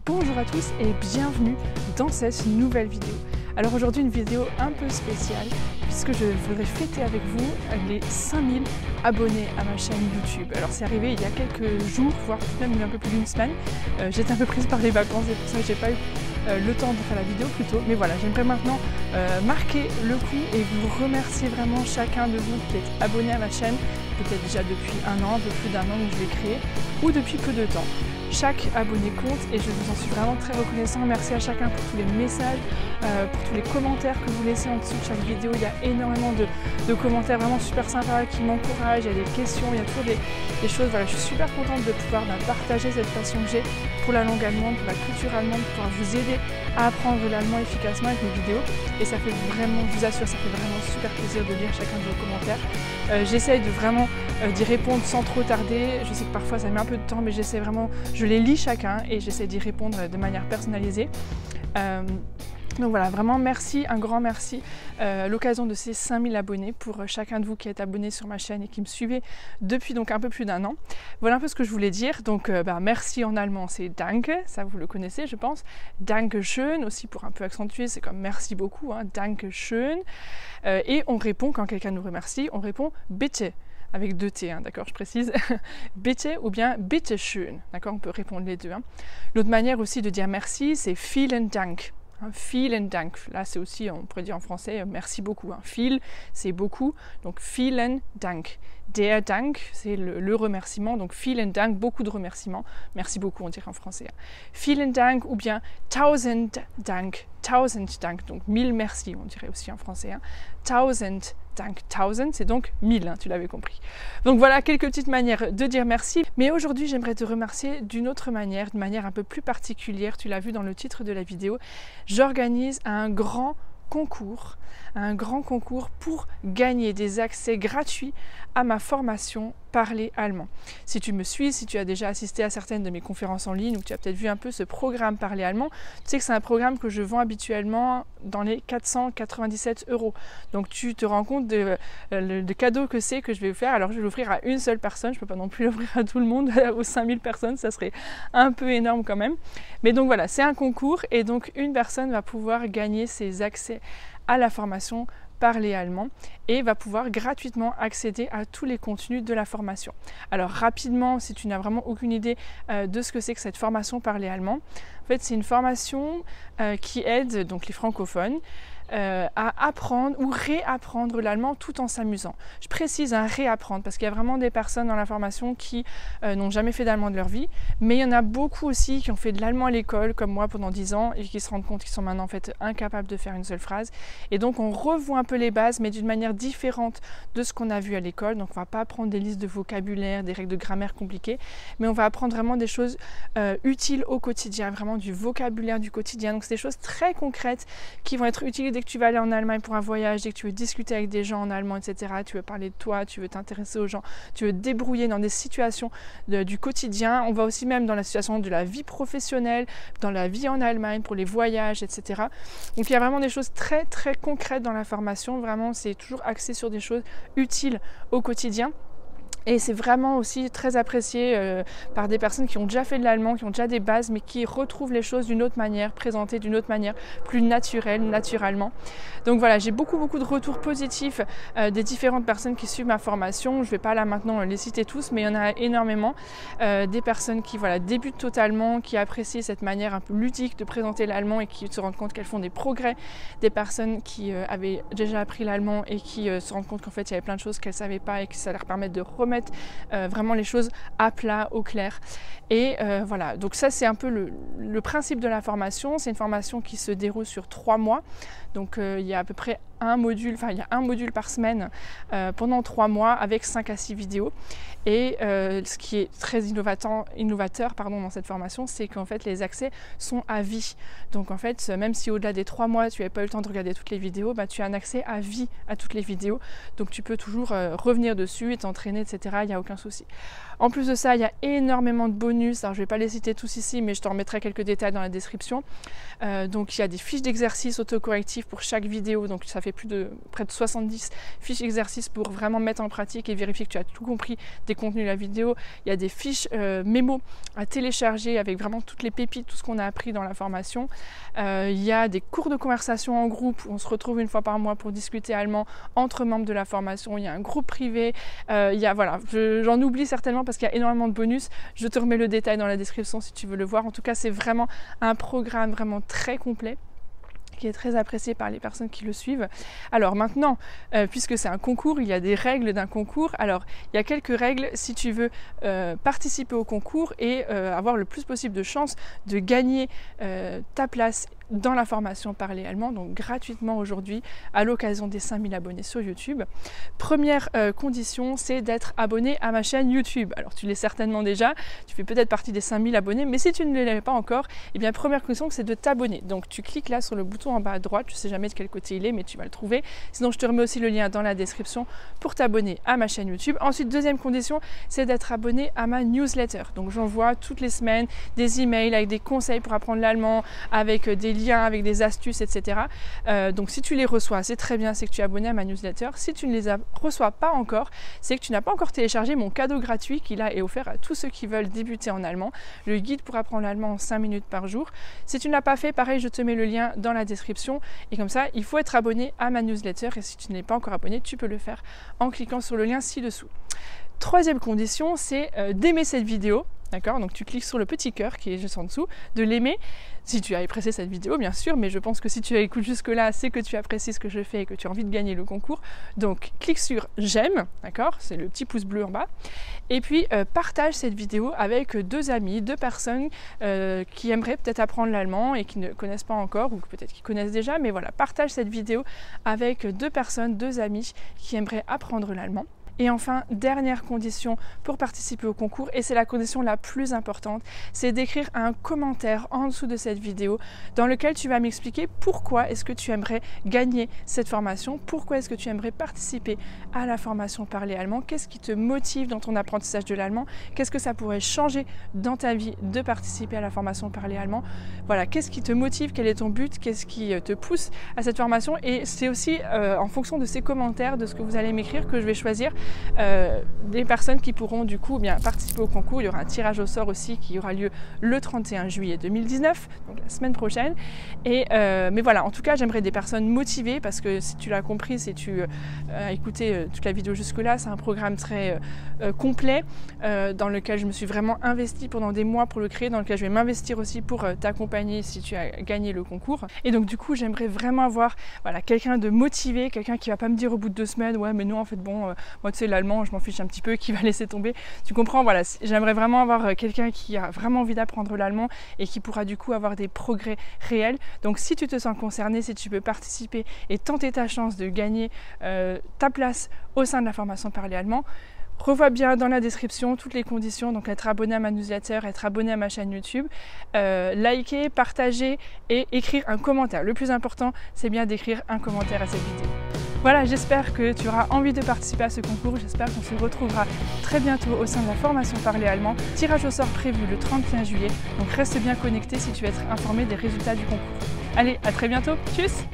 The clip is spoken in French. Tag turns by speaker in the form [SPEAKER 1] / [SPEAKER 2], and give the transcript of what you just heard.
[SPEAKER 1] Bonjour à tous et bienvenue dans cette nouvelle vidéo. Alors aujourd'hui une vidéo un peu spéciale puisque je voudrais fêter avec vous les 5000 abonnés à ma chaîne YouTube. Alors c'est arrivé il y a quelques jours, voire même un peu plus d'une semaine. J'étais un peu prise par les vacances et pour ça j'ai pas eu le temps de faire la vidéo plus tôt. Mais voilà, j'aimerais maintenant marquer le coup et vous remercier vraiment chacun de vous qui êtes abonné à ma chaîne, peut-être déjà depuis un an, un peu plus d'un an où je l'ai créé, ou depuis peu de temps. Chaque abonné compte et je vous en suis vraiment très reconnaissant. Merci à chacun pour tous les messages, pour tous les commentaires que vous laissez en dessous de chaque vidéo. Il y a énormément de commentaires vraiment super sympas qui m'encouragent, il y a des questions, il y a toujours des choses. Voilà, je suis super contente de pouvoir partager cette passion que j'ai pour la langue allemande, pour la culture allemande, pour pouvoir vous aider à apprendre l'allemand efficacement avec mes vidéos. Et ça fait vraiment, je vous assure, ça fait vraiment super plaisir de lire chacun de vos commentaires. J'essaye de vraiment d'y répondre sans trop tarder. Je sais que parfois ça met un peu de temps, mais j'essaie vraiment, je les lis chacun et j'essaie d'y répondre de manière personnalisée. Donc voilà, vraiment merci, un grand merci à l'occasion de ces 5000 abonnés pour chacun de vous qui êtes abonné sur ma chaîne et qui me suivez depuis donc un peu plus d'un an. Voilà un peu ce que je voulais dire. Donc merci en allemand c'est Danke, ça vous le connaissez je pense. Dankeschön aussi pour un peu accentuer, c'est comme merci beaucoup, hein, Dankeschön. Et on répond quand quelqu'un nous remercie, on répond Bitte. Avec deux T, hein, d'accord, je précise. Bitte ou bien bitteschön, d'accord, on peut répondre les deux. Hein. L'autre manière aussi de dire merci, c'est vielen Dank. Hein, vielen Dank. Là, c'est aussi, on pourrait dire en français, merci beaucoup. Hein. Viel, c'est beaucoup, donc vielen Dank. Der Dank, c'est le remerciement, donc vielen Dank, beaucoup de remerciements. Merci beaucoup, on dirait en français. Hein. Vielen Dank ou bien tausend Dank. Tausend Dank, donc 1000 merci, on dirait aussi en français. Hein. Tausend Dank, 1000, c'est donc 1000, hein, tu l'avais compris. Donc voilà quelques petites manières de dire merci. Mais aujourd'hui, j'aimerais te remercier d'une autre manière, de manière un peu plus particulière. Tu l'as vu dans le titre de la vidéo. J'organise un grand concours pour gagner des accès gratuits à ma formation Parler allemand. Si tu me suis, si tu as déjà assisté à certaines de mes conférences en ligne ou tu as peut-être vu un peu ce programme Parler allemand, tu sais que c'est un programme que je vends habituellement dans les 497 €. Donc tu te rends compte de cadeau que c'est que je vais vous faire. Alors je vais l'offrir à une seule personne, je ne peux pas non plus l'offrir à tout le monde, aux 5000 personnes, ça serait un peu énorme quand même. Mais donc voilà, c'est un concours et donc une personne va pouvoir gagner ses accès à la formation Parler allemand et va pouvoir gratuitement accéder à tous les contenus de la formation. Alors rapidement, si tu n'as vraiment aucune idée de ce que c'est que cette formation Parler allemand, en fait c'est une formation qui aide donc les francophones à apprendre ou réapprendre l'allemand tout en s'amusant. Je précise un réapprendre parce qu'il y a vraiment des personnes dans la formation qui n'ont jamais fait d'allemand de leur vie, mais il y en a beaucoup aussi qui ont fait de l'allemand à l'école comme moi pendant 10 ans et qui se rendent compte qu'ils sont maintenant en fait incapables de faire une seule phrase. Et donc on revoit un peu les bases mais d'une manière différente de ce qu'on a vu à l'école. Donc on ne va pas apprendre des listes de vocabulaire, des règles de grammaire compliquées, mais on va apprendre vraiment des choses utiles au quotidien, vraiment du vocabulaire du quotidien. Donc c'est des choses très concrètes qui vont être utilisées dès que tu vas aller en Allemagne pour un voyage, dès que tu veux discuter avec des gens en allemand, etc., tu veux parler de toi, tu veux t'intéresser aux gens, tu veux te débrouiller dans des situations du quotidien. On va aussi même dans la situation de la vie professionnelle, dans la vie en Allemagne, pour les voyages, etc. Donc il y a vraiment des choses très très concrètes dans la formation. Vraiment, c'est toujours axé sur des choses utiles au quotidien. Et c'est vraiment aussi très apprécié par des personnes qui ont déjà fait de l'allemand, qui ont déjà des bases, mais qui retrouvent les choses d'une autre manière, présentées d'une autre manière, plus naturelle, naturellement. Donc voilà, j'ai beaucoup de retours positifs des différentes personnes qui suivent ma formation. Je ne vais pas là maintenant les citer tous, mais il y en a énormément. Des personnes qui voilà, débutent totalement, qui apprécient cette manière un peu ludique de présenter l'allemand et qui se rendent compte qu'elles font des progrès. Des personnes qui avaient déjà appris l'allemand et qui se rendent compte qu'en fait il y avait plein de choses qu'elles ne savaient pas et que ça leur permet de remettre vraiment les choses à plat, au clair. Et voilà, donc ça c'est un peu le principe de la formation. C'est une formation qui se déroule sur 3 mois. Donc il y a à peu près un module par semaine pendant 3 mois avec 5 à 6 vidéos. Et ce qui est très innovateur dans cette formation, c'est qu'en fait les accès sont à vie. Donc en fait, même si au-delà des 3 mois, tu n'avais pas eu le temps de regarder toutes les vidéos, tu as un accès à vie à toutes les vidéos. Donc tu peux toujours revenir dessus et t'entraîner, etc. Il n'y a aucun souci. En plus de ça, il y a énormément de bonus. Alors je ne vais pas les citer tous ici, mais je t'en remettrai quelques détails dans la description. Donc il y a des fiches d'exercices autocorrectifs pour chaque vidéo. Donc ça fait fait près de 70 fiches exercices pour vraiment mettre en pratique et vérifier que tu as tout compris des contenus de la vidéo. Il y a des fiches mémo à télécharger avec vraiment toutes les pépites, tout ce qu'on a appris dans la formation. Il y a des cours de conversation en groupe où on se retrouve une fois par mois pour discuter allemand entre membres de la formation. Il y a un groupe privé. Voilà, j'en oublie certainement parce qu'il y a énormément de bonus. Je te remets le détail dans la description si tu veux le voir. En tout cas, c'est vraiment un programme vraiment très complet qui est très apprécié par les personnes qui le suivent. Alors maintenant, puisque c'est un concours, il y a des règles d'un concours. Alors, il y a quelques règles si tu veux participer au concours et avoir le plus possible de chances de gagner ta place dans la formation Parler Allemand, donc gratuitement aujourd'hui à l'occasion des 5000 abonnés sur YouTube. Première condition, c'est d'être abonné à ma chaîne YouTube. Alors tu l'es certainement déjà, tu fais peut-être partie des 5000 abonnés, mais si tu ne l'es pas encore, eh bien première condition, c'est de t'abonner. Donc tu cliques là sur le bouton en bas à droite, je ne sais jamais de quel côté il est, mais tu vas le trouver. Sinon je te remets aussi le lien dans la description pour t'abonner à ma chaîne YouTube. Ensuite, deuxième condition, c'est d'être abonné à ma newsletter. Donc j'envoie toutes les semaines des emails avec des conseils pour apprendre l'allemand, avec des liens, avec des astuces, etc. Donc si tu les reçois, c'est très bien, c'est que tu es abonné à ma newsletter. Si tu ne les reçois pas encore, c'est que tu n'as pas encore téléchargé mon cadeau gratuit qui là est offert à tous ceux qui veulent débuter en allemand, le guide pour apprendre l'allemand en 5 minutes par jour. Si tu ne l'as pas fait, pareil, je te mets le lien dans la description. Et comme ça, il faut être abonné à ma newsletter. Et si tu n'es pas encore abonné, tu peux le faire en cliquant sur le lien ci-dessous. Troisième condition, c'est d'aimer cette vidéo. D'accord, donc tu cliques sur le petit cœur qui est juste en dessous, de l'aimer, si tu as apprécié cette vidéo bien sûr, mais je pense que si tu écoutes jusque là, c'est que tu apprécies ce que je fais et que tu as envie de gagner le concours. Donc clique sur j'aime, d'accord, c'est le petit pouce bleu en bas, et puis partage cette vidéo avec deux amis, deux personnes qui aimeraient peut-être apprendre l'allemand et qui ne connaissent pas encore, ou peut-être qui connaissent déjà, mais voilà, partage cette vidéo avec deux personnes, deux amis qui aimeraient apprendre l'allemand. Et enfin, dernière condition pour participer au concours, et c'est la condition la plus importante, c'est d'écrire un commentaire en dessous de cette vidéo dans lequel tu vas m'expliquer pourquoi est-ce que tu aimerais gagner cette formation, pourquoi est-ce que tu aimerais participer à la formation Parler Allemand, qu'est-ce qui te motive dans ton apprentissage de l'allemand, qu'est-ce que ça pourrait changer dans ta vie de participer à la formation Parler Allemand. Voilà, qu'est-ce qui te motive, quel est ton but, qu'est-ce qui te pousse à cette formation, et c'est aussi en fonction de ces commentaires, de ce que vous allez m'écrire, que je vais choisir des personnes qui pourront du coup bien participer au concours. Il y aura un tirage au sort aussi qui aura lieu le 31 juillet 2019, donc la semaine prochaine. Mais voilà, en tout cas j'aimerais des personnes motivées, parce que si tu l'as compris, si tu as écouté toute la vidéo jusque là, c'est un programme très complet dans lequel je me suis vraiment investie pendant des mois pour le créer, dans lequel je vais m'investir aussi pour t'accompagner si tu as gagné le concours. Et donc du coup j'aimerais vraiment avoir voilà, quelqu'un de motivé, quelqu'un qui va pas me dire au bout de 2 semaines ouais mais non en fait bon moi tu sais l'allemand je m'en fiche un petit peu, qui va laisser tomber. Tu comprends, voilà, j'aimerais vraiment avoir quelqu'un qui a vraiment envie d'apprendre l'allemand et qui pourra du coup avoir des progrès réels. Donc si tu te sens concerné, si tu peux participer et tenter ta chance de gagner ta place au sein de la formation Parler Allemand, revois bien dans la description toutes les conditions, donc être abonné à ma newsletter, être abonné à ma chaîne YouTube, liker, partager et écrire un commentaire. Le plus important, c'est bien d'écrire un commentaire à cette vidéo. Voilà, j'espère que tu auras envie de participer à ce concours, j'espère qu'on se retrouvera très bientôt au sein de la formation Parler Allemand. Tirage au sort prévu le 31 juillet, donc reste bien connecté si tu veux être informé des résultats du concours. Allez, à très bientôt, tchuss!